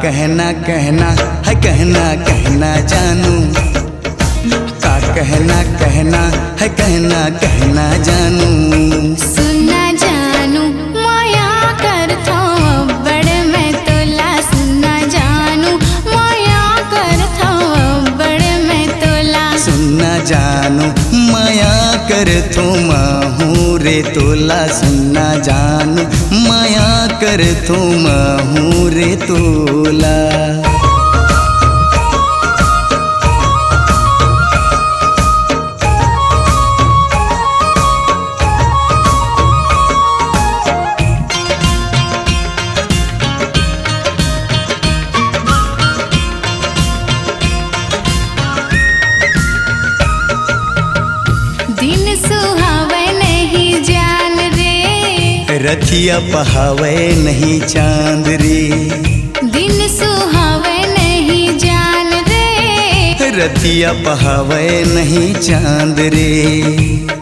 कहना कहना है, कहना कहना जानू, का कहना कहना है, कहना कहना जानू। सुनना जानू माया करथो बड़ मैं तोला, सुनना जानू माया करथो बड़ मैं तोला। सुनना जानू माया करथो महू रे तोला, सुनना जानू माया करथो महू रे तोला। दिन सुहावे नहीं जान रे, रथिया पहावे नहीं चांद रे। दिन सुहावे नहीं जान रे, रथिया पहावे नहीं चांद रे।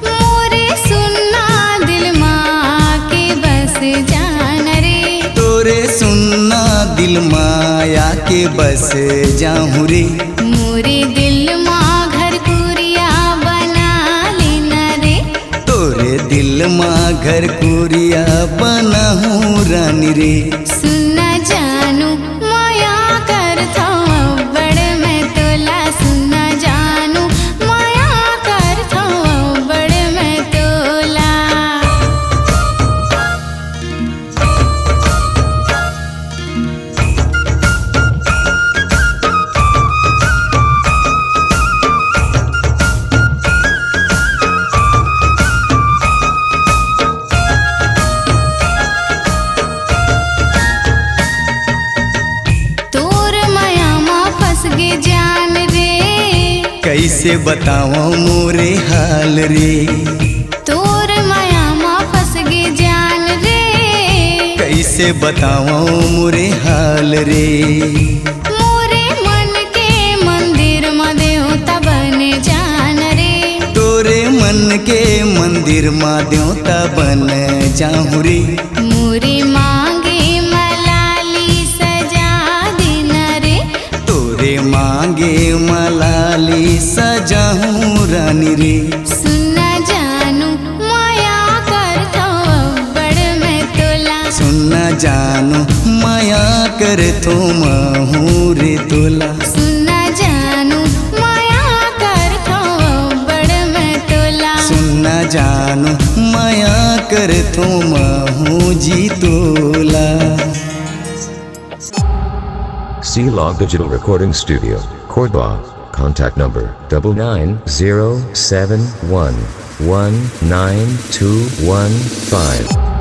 मोरे सुनना दिल माँ के बस जान रे, तोरे सुनना दिल माया के बस जाहूँ रे। मोरे दिल माँ घर कुरिया बना लेना रे, तोरे दिल माँ घर कुरिया बनाहूँ रानी रे। सुनना जानू माया करथो बड़ मैं तोला, सुनना जानू माया करथो बड़ मैं तोला। तोर माया माँ फंस गे जान रे, कैसे बताओ मोरे हाल रे। तोर माया माँ फंस गे जान रे, कैसे बताओ मोरे हाल रे। मोरे मन के मंदिर में देवता बने जान रे, तोरे मन के मंदिर माँ देवता बन जाहूँ रे। मोरे मांगे मलाली सजा देना रे, तोरे मांगे मलाली सजाहूँ रानी रे। सुनना जानू माया करथो बड़ मैं तोला, सुनना जानू माया करथो महू रे तोला। सुनना जानू माया करथो बड़ मैं तोला। सुनना जानू माया करथो महू जी तोला। C-Log Digital Recording Studio, Cordoba. Contact number 99071192115.